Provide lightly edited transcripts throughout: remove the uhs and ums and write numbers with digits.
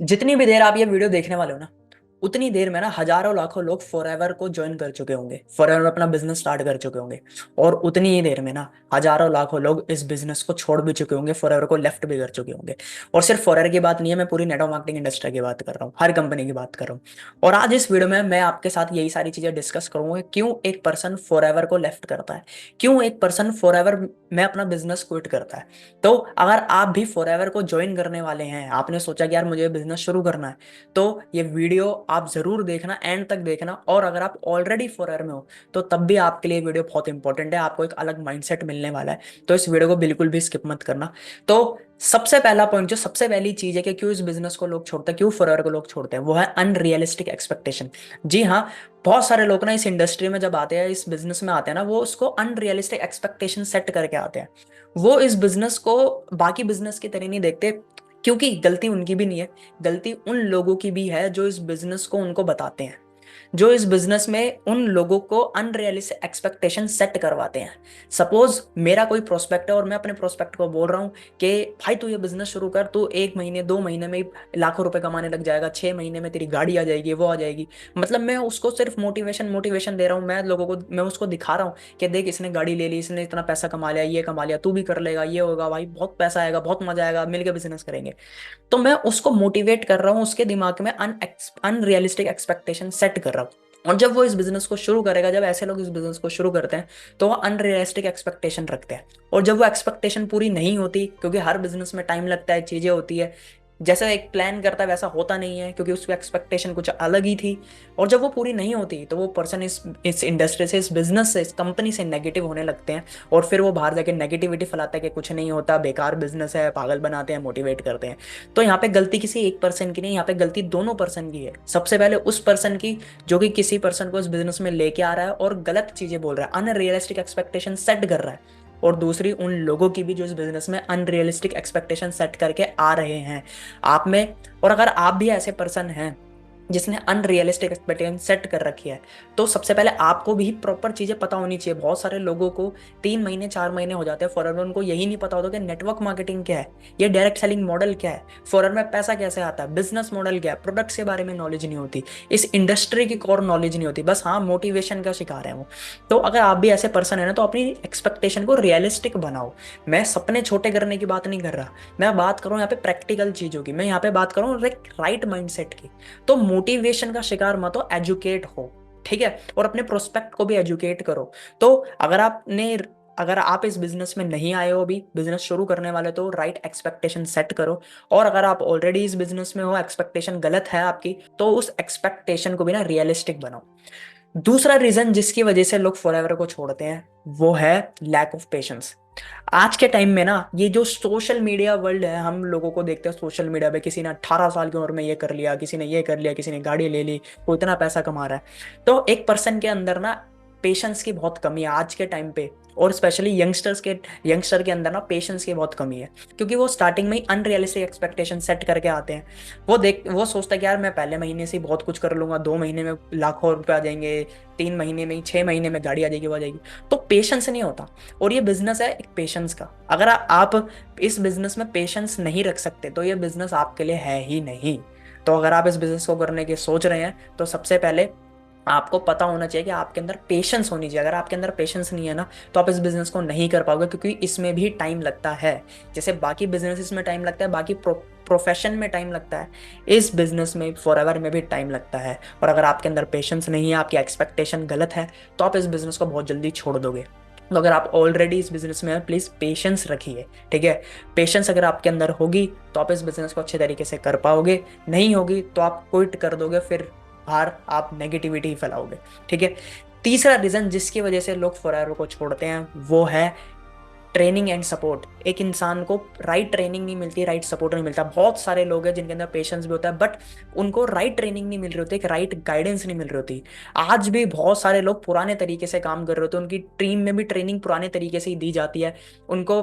जितनी भी देर आप ये वीडियो देखने वाले हो ना, उतनी देर में ना हजारों लाखों लोग फॉरएवर को ज्वाइन कर चुके होंगे, फॉरएवर में अपना बिजनेस स्टार्ट कर चुके होंगे। और उतनी ही देर में ना हजारों लाखों लोग इस बिजनेस को छोड़ भी चुके होंगे, फॉरएवर को लेफ्ट भी कर चुके होंगे। और सिर्फ फॉरएवर की बात नहीं है, मैं पूरी नेटवर्क मार्केटिंग इंडस्ट्री की बात कर रहा हूँ, हर कंपनी की बात कर रहा हूँ। और आज इस वीडियो में मैं आपके साथ यही सारी चीजें डिस्कस करूंगा, क्यों एक पर्सन फॉरएवर को लेफ्ट करता है, क्यों एक पर्सन फॉरएवर में अपना बिजनेस क्विट करता है। तो अगर आप भी फॉरएवर को ज्वाइन करने वाले हैं, आपने सोचा कि यार मुझे बिजनेस शुरू करना है, तो ये वीडियो आप जरूर देखना, एंड तक देखना। और अगर आप ऑलरेडी फॉरएवर में हो तो तब भी आपके लिए वीडियो बहुत इंपॉर्टेंट है, आपको एक अलग माइंडसेट मिलने वाला है। तो इस वीडियो को बिल्कुल भी स्किप मत करना। तो सबसे पहला पॉइंट, जो सबसे पहली चीज है कि क्यों इस बिजनेस को लोग छोड़ते हैं, क्यों फॉरएवर को लोग छोड़ते हैं, वो है अनरियलिस्टिक एक्सपेक्टेशन। जी हाँ, बहुत सारे लोग ना इस इंडस्ट्री में जब आते हैं, इस बिजनेस में आते हैं ना, वो उसको अनरियलिस्टिक एक्सपेक्टेशन सेट करके आते हैं। वो इस बिजनेस को बाकी बिजनेस की तरह नहीं देखते, क्योंकि गलती उनकी भी नहीं है, गलती उन लोगों की भी है जो इस बिजनेस को उनको बताते हैं, जो इस बिजनेस में उन लोगों को अनरियलिस्टिक एक्सपेक्टेशन सेट करवाते हैं। सपोज मेरा कोई प्रोस्पेक्ट है और मैं अपने प्रोस्पेक्ट को बोल रहा हूँ कि भाई तू ये बिजनेस शुरू कर, तू 1 महीने 2 महीने में ही लाखों रुपए कमाने लग जाएगा, 6 महीने में तेरी गाड़ी आ जाएगी, वो आ जाएगी। मतलब मैं उसको सिर्फ मोटिवेशन मोटिवेशन दे रहा हूँ, मैं लोगों को, मैं उसको दिखा रहा हूँ कि देख इसने गाड़ी ले ली, इसने इतना पैसा कमा लिया, ये कमा लिया, तू भी कर लेगा, ये होगा भाई, बहुत पैसा आएगा, बहुत मजा आएगा, मिलकर बिजनेस करेंगे। तो मैं उसको मोटिवेट कर रहा हूँ, उसके दिमाग में अनरियलिस्टिक एक्सपेक्टेशन सेट कर रहा हूँ। और जब वो इस बिजनेस को शुरू करेगा, जब ऐसे लोग इस बिजनेस को शुरू करते हैं, तो वो अनरियलिस्टिक एक्सपेक्टेशन रखते हैं। और जब वो एक्सपेक्टेशन पूरी नहीं होती, क्योंकि हर बिजनेस में टाइम लगता है, चीजें होती है, जैसा एक प्लान करता है वैसा होता नहीं है, क्योंकि उसकी एक्सपेक्टेशन कुछ अलग ही थी। और जब वो पूरी नहीं होती तो वो पर्सन इस इंडस्ट्री से, इस बिजनेस से, इस कंपनी से नेगेटिव होने लगते हैं। और फिर वो बाहर जाके नेगेटिविटी फैलाता है कि कुछ नहीं होता, बेकार बिजनेस है, पागल बनाते हैं, मोटिवेट करते हैं। तो यहाँ पे गलती किसी एक पर्सन की नहीं, यहाँ पे गलती दोनों पर्सन की है। सबसे पहले उस पर्सन की जो कि किसी पर्सन को इस बिजनेस में लेके आ रहा है और गलत चीजें बोल रहा है, अनरियलिस्टिक एक्सपेक्टेशन सेट कर रहा है। और दूसरी उन लोगों की भी जो इस बिजनेस में अनरियलिस्टिक एक्सपेक्टेशन सेट करके आ रहे हैं आप में। और अगर आप भी ऐसे पर्सन हैं जिसने अनरियलिस्टिक एक्सपेक्टेशन सेट कर रखी है, तो सबसे पहले आपको भी प्रॉपर चीजें पता होनी चाहिए। बहुत सारे लोगों को 3 महीने 4 महीने हो जाते हैं फॉरन, उनको यही नहीं पता होता कि नेटवर्क मार्केटिंग क्या है, ये डायरेक्ट सेलिंग मॉडल क्या है, फॉरन में पैसा कैसे आता है, बिजनेस मॉडल क्या है, प्रोडक्ट्स के बारे में नॉलेज नहीं होती, इस इंडस्ट्री की कोर नॉलेज नहीं होती, बस हाँ मोटिवेशन का शिकार है वो। तो अगर आप भी ऐसे पर्सन है ना, तो अपनी एक्सपेक्टेशन को रियलिस्टिक बनाओ। मैं सपने छोटे करने की बात नहीं कर रहा, मैं बात कर रहा हूँ यहाँ पे प्रैक्टिकल चीजों की, मैं यहाँ पे बात कर रहा हूँ राइट माइंडसेट की। तो मोटिवेशन का शिकार मत हो, एजुकेट हो, ठीक है। और अपने प्रोस्पेक्ट को भी एजुकेट करो। तो अगर आप इस बिजनेस में नहीं आए हो, अभी बिजनेस शुरू करने वाले, तो राइट एक्सपेक्टेशन सेट करो। और अगर आप ऑलरेडी इस बिजनेस में हो, एक्सपेक्टेशन गलत है आपकी, तो उस एक्सपेक्टेशन को भी ना रियलिस्टिक बनाओ। दूसरा रीजन जिसकी वजह से लोग फॉरएवर को छोड़ते हैं, वो है लैक ऑफ पेशेंस। आज के टाइम में ना, ये जो सोशल मीडिया वर्ल्ड है, हम लोगों को देखते हैं सोशल मीडिया पे, किसी ने 18 साल की उम्र में ये कर लिया, किसी ने ये कर लिया, किसी ने गाड़ी ले ली, वो इतना पैसा कमा रहा है। तो एक पर्सन के अंदर ना पेशेंस की बहुत कमी है आज के टाइम पे। और स्पेशली यंगस्टर के अंदर ना पेशेंस की बहुत कमी है, क्योंकि वो स्टार्टिंग में ही अनरियलिस्टिक एक्सपेक्टेशन सेट करके आते हैं। वो सोचता है कि यार मैं पहले महीने से ही बहुत कुछ कर लूंगा, 2 महीने में लाखों रुपए आ जाएंगे, 3 महीने में ही, 6 महीने में गाड़ी आ जाएगी, वो आ जाएगी। तो पेशेंस नहीं होता। और ये बिजनेस है एक पेशेंस का। अगर आप इस बिजनेस में पेशेंस नहीं रख सकते, तो ये बिजनेस आपके लिए है ही नहीं। तो अगर आप इस बिजनेस को करने की सोच रहे हैं, तो सबसे पहले आपको पता होना चाहिए कि आपके अंदर पेशेंस होनी चाहिए। अगर आपके अंदर पेशेंस नहीं है ना, तो आप इस बिजनेस को नहीं कर पाओगे, क्योंकि इसमें भी टाइम लगता है। जैसे बाकी बिजनेस में टाइम लगता है, बाकी प्रोफेशन में टाइम लगता है, इस बिजनेस में फॉरएवर में भी टाइम लगता है। और अगर आपके अंदर पेशेंस नहीं है, आपकी एक्सपेक्टेशन गलत है, तो आप इस बिजनेस को बहुत जल्दी छोड़ दोगे। तो अगर आप ऑलरेडी इस बिजनेस में हैं, प्लीज पेशेंस रखिए, ठीक है। पेशेंस अगर आपके अंदर होगी, तो आप इस बिजनेस को अच्छे तरीके से कर पाओगे। नहीं होगी तो आप क्विट कर दोगे, फिर बाहर आप नेगेटिविटी फैलाओगे, ठीक है। तीसरा रीजन जिसकी वजह से लोग फॉरएवर को छोड़ते हैं, वो है ट्रेनिंग एंड सपोर्ट। एक इंसान को राइट ट्रेनिंग नहीं मिलती, राइट सपोर्ट नहीं मिलता। बहुत सारे लोग हैं जिनके अंदर पेशेंस भी होता है, बट उनको राइट ट्रेनिंग नहीं मिल रही होती, एक राइट गाइडेंस नहीं मिल रही होती। आज भी बहुत सारे लोग पुराने तरीके से काम कर रहे होते हैं, उनकी टीम में भी ट्रेनिंग पुराने तरीके से ही दी जाती है। उनको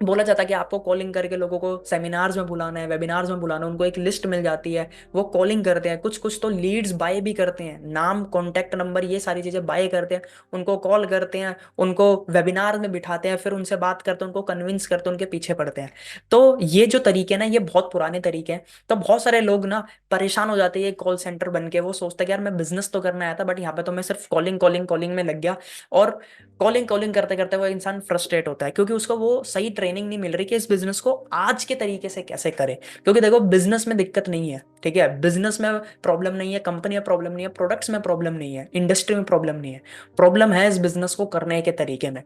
बोला जाता है कि आपको कॉलिंग करके लोगों को सेमिनार्स में बुलाना है, वेबिनार्स में बुलाना है, उनको एक लिस्ट मिल जाती है, वो कॉलिंग करते हैं, कुछ कुछ तो लीड्स बाय भी करते हैं, नाम कॉन्टैक्ट नंबर ये सारी चीजें बाय करते हैं, उनको कॉल करते हैं, उनको वेबिनार में बिठाते हैं, फिर उनसे बात करते हैं, उनको कन्विंस करते हैं, उनके पीछे पड़ते हैं। तो ये जो तरीके ना, ये बहुत पुराने तरीके हैं। तो बहुत सारे लोग ना परेशान हो जाते हैं ये कॉल सेंटर बन के, वो सोचते हैं कि यार मैं बिजनेस तो करना आया था, बट यहाँ पे तो मैं सिर्फ कॉलिंग कॉलिंग कॉलिंग में लग गया। और कॉलिंग कॉलिंग करते करते वो इंसान फ्रस्ट्रेट होता है, क्योंकि उसको वो सही ट्रेनिंग नहीं मिल रही कि इस बिजनेस को आज के तरीके से कैसे करे। क्योंकि देखो, बिजनेस में दिक्कत नहीं है, ठीक है, बिजनेस में प्रॉब्लम नहीं है, कंपनी में प्रॉब्लम नहीं है, प्रोडक्ट्स में प्रॉब्लम नहीं है, इंडस्ट्री में प्रॉब्लम नहीं है, प्रॉब्लम है इस बिजनेस को करने के तरीके में।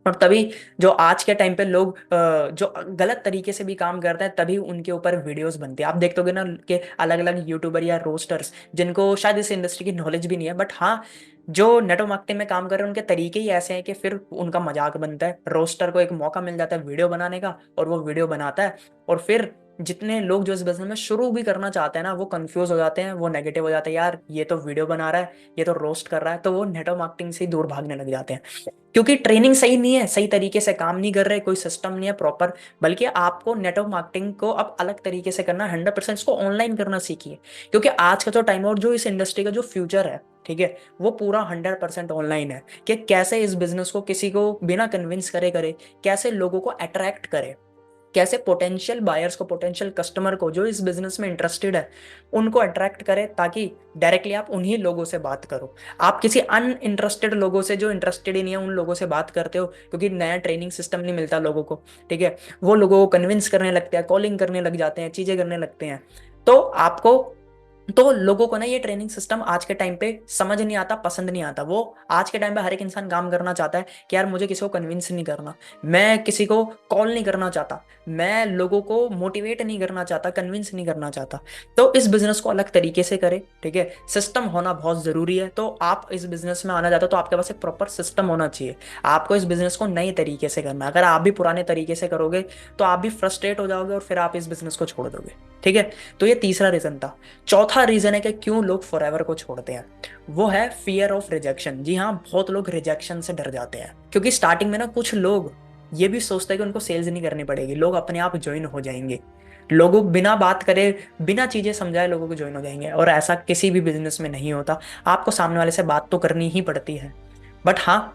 और तभी जो आज के टाइम पे लोग जो गलत तरीके से भी काम करते हैं, तभी उनके ऊपर वीडियोस बनती है। आप देखोगे ना कि अलग अलग यूट्यूबर या रोस्टर्स, जिनको शायद इस इंडस्ट्री की नॉलेज भी नहीं है, बट हाँ, जो नेटवर्क मार्केटिंग में काम कर रहे हैं, उनके तरीके ही ऐसे हैं कि फिर उनका मजाक बनता है। रोस्टर को एक मौका मिल जाता है वीडियो बनाने का, और वो वीडियो बनाता है, और फिर जितने लोग जो इस बिजनेस में शुरू भी करना चाहते हैं ना, वो कंफ्यूज हो जाते हैं, वो नेगेटिव हो जाते हैं, यार ये तो वीडियो बना रहा है, ये तो रोस्ट कर रहा है, तो वो नेटवर्क मार्केटिंग से ही दूर भागने लग जाते हैं। क्योंकि ट्रेनिंग सही नहीं है, सही तरीके से काम नहीं कर रहे, कोई सिस्टम नहीं है प्रॉपर। बल्कि आपको नेटवर्क मार्केटिंग को अब अलग तरीके से करना, 100% इसको ऑनलाइन करना सीखिए। क्योंकि आज का जो टाइम है और जो इस इंडस्ट्री का जो फ्यूचर है, ठीक है, वो पूरा 100% ऑनलाइन है। कि कैसे इस बिजनेस को किसी को बिना कन्विंस करे करे, कैसे लोगों को अट्रैक्ट करे, कैसे पोटेंशियल बायर्स को, पोटेंशियल कस्टमर को जो इस बिजनेस में इंटरेस्टेड है, उनको अट्रैक्ट करे, ताकि डायरेक्टली आप उन्हीं लोगों से बात करो। आप किसी अनइंटरेस्टेड लोगों से, जो इंटरेस्टेड ही नहीं है, उन लोगों से बात करते हो, क्योंकि नया ट्रेनिंग सिस्टम नहीं मिलता लोगों को, ठीक है, वो लोगों को कन्विंस करने लगते हैं, कॉलिंग करने लग जाते हैं, चीजें करने लगते हैं। तो आपको, तो लोगों को ना ये ट्रेनिंग सिस्टम आज के टाइम पे समझ नहीं आता, पसंद नहीं आता। वो आज के टाइम पे हर एक इंसान काम करना चाहता है कि यार मुझे किसी को कन्विंस नहीं करना, मैं किसी को कॉल नहीं करना चाहता, मैं लोगों को मोटिवेट नहीं करना चाहता, कन्विंस नहीं करना चाहता। तो इस बिजनेस को अलग तरीके से करें, ठीक है, सिस्टम होना बहुत जरूरी है। तो आप इस बिजनेस में आना चाहते हो, तो आपके पास एक प्रॉपर सिस्टम होना चाहिए। आपको इस बिजनेस को नए तरीके से करना है। अगर आप भी पुराने तरीके से करोगे, तो आप भी फ्रस्ट्रेट हो जाओगे, और फिर आप इस बिजनेस को छोड़ दोगे, ठीक है। तो ये तीसरा रीजन था। चौथा रीजन है कि क्यों लोग फॉरएवर को छोड़ते हैं, वो है फियर ऑफ रिजेक्शन। जी हाँ, बहुत लोग रिजेक्शन से डर जाते हैं, क्योंकि स्टार्टिंग में ना कुछ लोग ये भी सोचते हैं कि उनको सेल्स नहीं करनी पड़ेगी, लोग अपने आप ज्वाइन हो जाएंगे, लोगों बिना बात करे, बिना चीजें समझाए लोगों को ज्वाइन हो जाएंगे। और ऐसा किसी भी बिजनेस में नहीं होता, आपको सामने वाले से बात तो करनी ही पड़ती है। बट हाँ,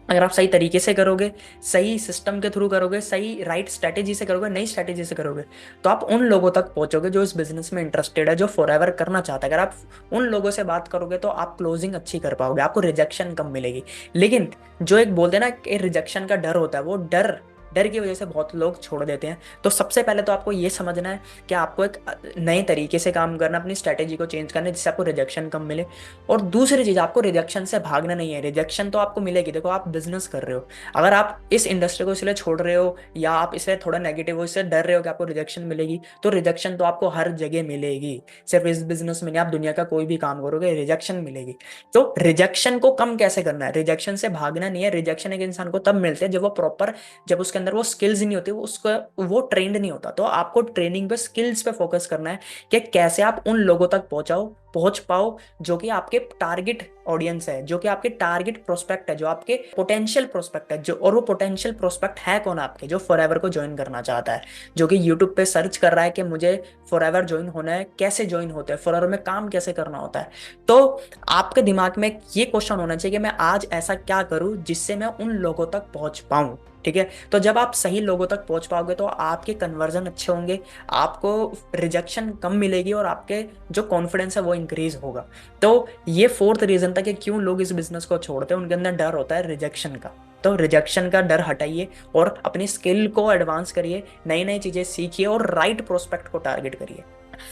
अगर आप सही तरीके से करोगे, सही सिस्टम के थ्रू करोगे, सही राइट स्ट्रैटेजी से करोगे, नई स्ट्रैटेजी से करोगे, तो आप उन लोगों तक पहुंचोगे जो इस बिजनेस में इंटरेस्टेड है, जो फॉरएवर करना चाहता है। अगर आप उन लोगों से बात करोगे, तो आप क्लोजिंग अच्छी कर पाओगे, आपको रिजेक्शन कम मिलेगी। लेकिन जो एक बोलते हैं ना कि रिजेक्शन का डर होता है, वो डर डर की वजह से बहुत लोग छोड़ देते हैं। तो सबसे पहले तो आपको ये समझना है कि आपको एक नए तरीके से काम करना, अपनी स्ट्रैटेजी को चेंज करना है, जिससे आपको रिजेक्शन कम मिले। और दूसरी चीज, आपको रिजेक्शन से भागना नहीं है। रिजेक्शन तो आपको मिलेगी, देखो आप बिजनेस कर रहे हो, अगर आप इस इंडस्ट्री को इसलिए छोड़ रहे हो, या आप इससे थोड़ा नेगेटिव हो, इससे डर रहे हो कि आपको रिजेक्शन मिलेगी, तो रिजेक्शन तो आपको हर जगह मिलेगी। सिर्फ इस बिजनेस में नहीं, आप दुनिया का कोई भी काम करोगे, रिजेक्शन मिलेगी। तो रिजेक्शन को कम कैसे करना है, रिजेक्शन से भागना नहीं है। रिजेक्शन एक इंसान को तब मिलते हैं जब वो प्रॉपर, जब उसके अंदर वो स्किल्स नहीं होती, वो उसका वो ट्रेंड नहीं होता। तो आपको ट्रेनिंग पे, स्किल्स पे फोकस करना है कि कैसे आप उन लोगों तक पहुंच पाओ जो कि आपके टारगेट ऑडियंस है, जो कि आपके टारगेट प्रोस्पेक्ट है, जो आपके पोटेंशियल प्रोस्पेक्ट है, जो, और वो पोटेंशियल प्रोस्पेक्ट है कौन, आपके जो फॉरएवर को ज्वाइन करना चाहता है, जो कि यूट्यूब पे सर्च कर रहा है कि मुझे फॉरएवर ज्वाइन होना है, कैसे ज्वाइन होता है, फॉरएवर में काम कैसे करना होता है। तो आपके दिमाग में ये क्वेश्चन होना चाहिए कि मैं आज ऐसा क्या करूं जिससे मैं उन लोगों तक पहुंच पाऊं, ठीक है। तो जब आप सही लोगों तक पहुंच पाओगे, तो आपके कन्वर्जन अच्छे होंगे, आपको रिजेक्शन कम मिलेगी, और आपके जो कॉन्फिडेंस है वो इंक्रीज होगा। तो ये फोर्थ रीजन था कि क्यों लोग इस बिजनेस को छोड़ते हैं, उनके अंदर डर होता है रिजेक्शन का। तो रिजेक्शन का डर हटाइए, और अपनी स्किल को एडवांस करिए, नई नई चीजें सीखिए, और राइट प्रोस्पेक्ट को टारगेट करिए।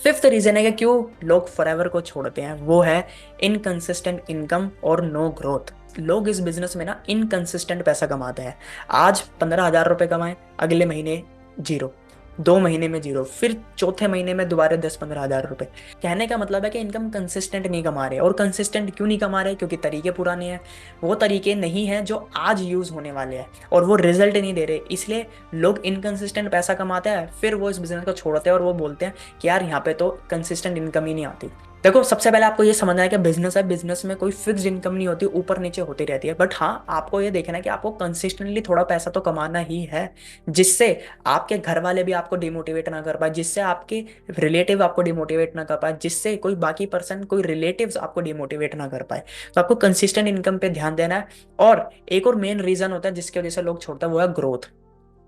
फिफ्थ रीजन है कि क्यों लोग फॉरएवर को छोड़ते हैं, वो है इनकंसिस्टेंट इनकम और नो ग्रोथ। लोग इस बिजनेस में ना इनकंसिस्टेंट पैसा कमाते हैं। आज 15,000 रुपए कमाए, अगले महीने जीरो, 2 महीने में जीरो, फिर चौथे महीने में दोबारा 10-15 हज़ार रुपए। कहने का मतलब है कि इनकम कंसिस्टेंट नहीं कमा रहे। और कंसिस्टेंट क्यों नहीं कमा रहे, क्योंकि तरीके पुराने हैं, वो तरीके नहीं हैं जो आज यूज होने वाले हैं, और वो रिजल्ट नहीं दे रहे। इसलिए लोग इनकंसिस्टेंट पैसा कमाते हैं, फिर वो इस बिजनेस को छोड़ते हैं, और वो बोलते हैं कि यार यहाँ पे तो कंसिस्टेंट इनकम ही नहीं आती। देखो, सबसे पहले आपको ये समझना है कि बिजनेस है, बिजनेस में कोई फिक्स इनकम नहीं होती, ऊपर नीचे होती रहती है। बट हाँ, आपको ये देखना है कि आपको कंसिस्टेंटली थोड़ा पैसा तो कमाना ही है, जिससे आपके घर वाले भी आपको डिमोटिवेट ना कर पाए, जिससे आपके रिलेटिव आपको डिमोटिवेट ना कर पाए, जिससे कोई बाकी पर्सन, कोई रिलेटिव्स आपको डिमोटिवेट ना कर पाए। तो आपको कंसिस्टेंट इनकम पे ध्यान देना है। और एक और मेन रीजन होता है जिसकी वजह से लोग छोड़ते हैं, वो है ग्रोथ।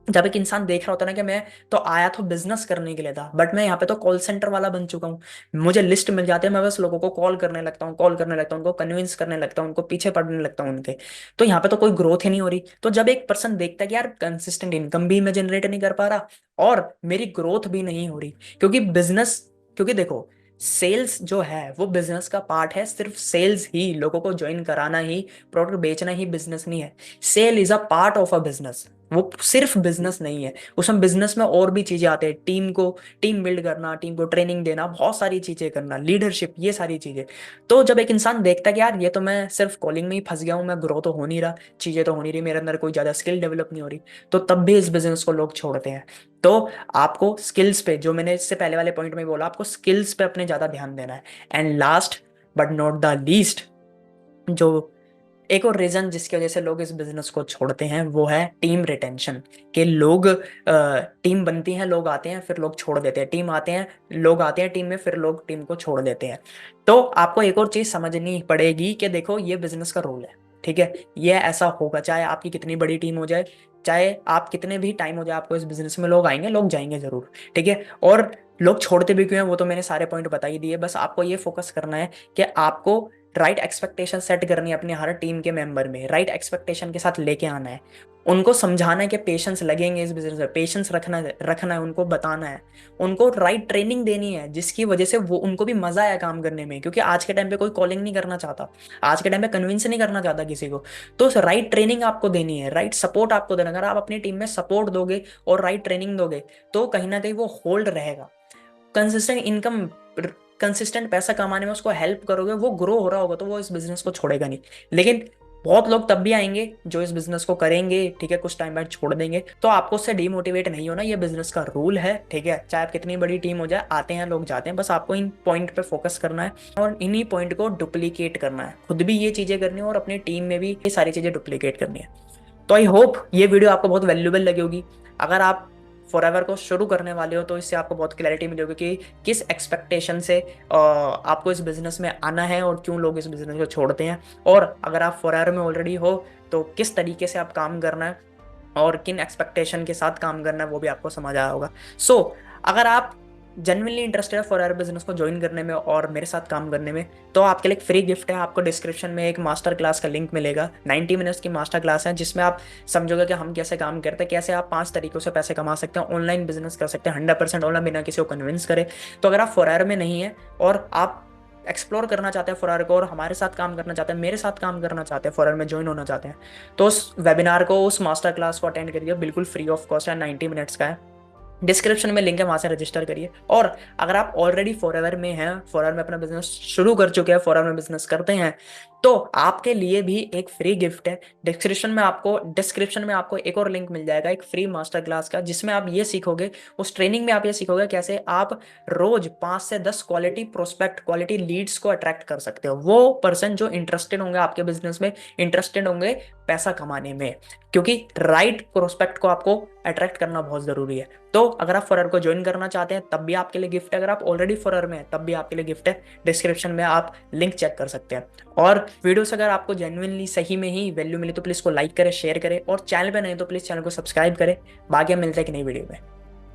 जब एक इंसान देख रहा होता है ना कि मैं तो आया तो बिजनेस करने के लिए था, बट मैं यहाँ पे तो कॉल सेंटर वाला बन चुका हूँ, मुझे लिस्ट मिल जाती है, मैं बस लोगों को कॉल करने लगता हूँ, कॉल करने लगता हूँ, उनको कन्विंस करने लगता हूँ, उनको पीछे पड़ने लगता हूँ उनके। तो यहाँ पे तो कोई ग्रोथ ही नहीं हो रही। तो जब एक पर्सन देखता है कि यार कंसिस्टेंट इनकम भी मैं जनरेट नहीं कर पा रहा और मेरी ग्रोथ भी नहीं हो रही, क्योंकि बिजनेस, क्योंकि देखो, सेल्स जो है वो बिजनेस का पार्ट है, सिर्फ सेल्स ही, लोगों को ज्वाइन कराना ही, प्रोडक्ट बेचना ही बिजनेस नहीं है। Sale is a part of a business, वो सिर्फ बिजनेस नहीं है। उसमें बिजनेस में और भी चीजें आते हैं, टीम बिल्ड करना, टीम को ट्रेनिंग देना, बहुत सारी चीजें करना, लीडरशिप, ये सारी चीजें। तो जब एक इंसान देखता है कि यार ये तो मैं सिर्फ कॉलिंग में ही फंस गया हूँ, मैं ग्रो तो हो नहीं रहा, चीजें तो हो नहीं रही, मेरे अंदर कोई ज्यादा स्किल डेवलप नहीं हो रही, तो तब भी इस बिजनेस को लोग छोड़ते हैं। तो आपको स्किल्स पे, जो मैंने इससे पहले वाले पॉइंट में बोला, आपको स्किल्स पे अपने ज्यादा ध्यान देना है। And last but not the least, जो एक और रीजन जिसकी वजह से लोग इस बिजनेस को छोड़ते हैं, वो है टीम रिटेंशन। के लोग, टीम बनती है, लोग आते हैं, फिर लोग छोड़ देते हैं, टीम आते हैं, लोग आते हैं टीम में, फिर लोग टीम को छोड़ देते हैं। तो आपको एक और चीज समझनी पड़ेगी कि देखो, ये बिजनेस का रूल है, ठीक है, ये ऐसा होगा, चाहे आपकी कितनी बड़ी टीम हो जाए, चाहे आप कितने भी टाइम हो जाए आपको इस बिजनेस में, लोग आएंगे, लोग जाएंगे जरूर, ठीक है। और लोग छोड़ते भी क्यों हैं, वो तो मैंने सारे पॉइंट बता ही दिए। बस आपको ये फोकस करना है कि आपको राइट एक्सपेक्टेशन सेट करनी है अपने हर टीम के मेंबर में, राइट एक्सपेक्टेशन के साथ लेके आना है, उनको समझाना है कि पेशेंस लगेंगे इस बिजनेस में, पेशेंस रखना है, उनको बताना है, उनको राइट ट्रेनिंग देनी है, जिसकी वजह से वो, उनको भी मजा आया काम करने में, क्योंकि आज के टाइम पे कोई कॉलिंग नहीं करना चाहता, आज के टाइम पे कन्विंस नहीं करना चाहता किसी को। तो राइट ट्रेनिंग आपको देनी है, राइट सपोर्ट आपको देना। अगर आप अपनी टीम में सपोर्ट दोगे और राइट ट्रेनिंग दोगे, तो कहीं ना कहीं वो होल्ड रहेगा। कंसिस्टेंट इनकम, कंसिस्टेंट पैसा कमाने में उसको हेल्प करोगे, वो ग्रो हो रहा होगा, तो वो इस बिजनेस को छोड़ेगा नहीं। लेकिन बहुत लोग तब भी आएंगे जो इस बिजनेस को करेंगे, ठीक है, कुछ टाइम बाद छोड़ देंगे। तो आपको उससे डिमोटिवेट नहीं होना, ये बिजनेस का रूल है, ठीक है, चाहे आप कितनी बड़ी टीम हो जाए, आते हैं लोग जाते हैं, बस आपको इन पॉइंट पे फोकस करना है और इन्हीं पॉइंट को डुप्लीकेट करना है, खुद भी ये चीजें करनी है और अपनी टीम में भी ये सारी चीजें डुप्लीकेट करनी है। तो आई होप ये वीडियो आपको बहुत वैल्यूबल लगी होगी। अगर आप फॉरएवर को शुरू करने वाले हो, तो इससे आपको बहुत क्लैरिटी मिली होगी कि किस एक्सपेक्टेशन से आपको इस बिजनेस में आना है और क्यों लोग इस बिजनेस को छोड़ते हैं। और अगर आप फॉरएवर में ऑलरेडी हो, तो किस तरीके से आप काम करना है और किन एक्सपेक्टेशन के साथ काम करना है, वो भी आपको समझ आया होगा। सो अगर आप जेन्युइनली इंटरेस्टेड है फॉरएवर बिजनेस को ज्वाइन करने में और मेरे साथ काम करने में, तो आपके लिए एक फ्री गिफ्ट है। आपको डिस्क्रिप्शन में एक मास्टर क्लास का लिंक मिलेगा, 90 मिनट्स की मास्टर क्लास है, जिसमें आप समझोगे कि हम कैसे काम करते हैं, कैसे आप 5 तरीकों से पैसे कमा सकते हैं, ऑनलाइन बिजनेस कर सकते हैं 100% ऑनलाइन, बिना किसी को कन्विंस करे। तो अगर आप फॉरएवर में नहीं है और आप एक्सप्लोर करना चाहते हैं फॉरएवर को और हमारे साथ काम करना चाहते हैं, मेरे साथ काम करना चाहते हैं, फॉरएवर में ज्वाइन होना चाहते हैं, तो उस वेबिनार को, उस मास्टर क्लास को अटेंड करिए, बिल्कुल फ्री ऑफ कॉस्ट है, 90 मिनट्स का है। डिस्क्रिप्शन में लिंक है, वहां से रजिस्टर करिए। और अगर आप ऑलरेडी फॉरएवर में हैं, फॉरएवर में अपना बिजनेस शुरू कर चुके हैं, फॉरएवर में बिजनेस करते हैं, तो आपके लिए भी एक फ्री गिफ्ट है। डिस्क्रिप्शन में आपको एक और लिंक मिल जाएगा, एक फ्री मास्टर क्लास का, जिसमें आप ये सीखोगे, उस ट्रेनिंग में आप ये सीखोगे कैसे आप रोज 5 से 10 क्वालिटी प्रोस्पेक्ट, क्वालिटी लीड्स को अट्रैक्ट कर सकते हो। वो पर्सन जो इंटरेस्टेड होंगे आपके बिजनेस में, इंटरेस्टेड होंगे पैसा कमाने में, क्योंकि राइट प्रोस्पेक्ट को आपको अट्रैक्ट करना बहुत जरूरी है। तो अगर आप फॉरएवर को ज्वाइन करना चाहते हैं, तब भी आपके लिए गिफ्ट है, अगर आप ऑलरेडी फॉरएवर में हैं, तब भी आपके लिए गिफ्ट है। डिस्क्रिप्शन में आप लिंक चेक कर सकते हैं। और वीडियोस अगर आपको जेन्युइनली सही में ही वैल्यू मिली, तो प्लीज को लाइक करें, शेयर करें, और चैनल पे नहीं तो प्लीज चैनल को सब्सक्राइब करें। बाकी हम मिलते हैं एक नई वीडियो में।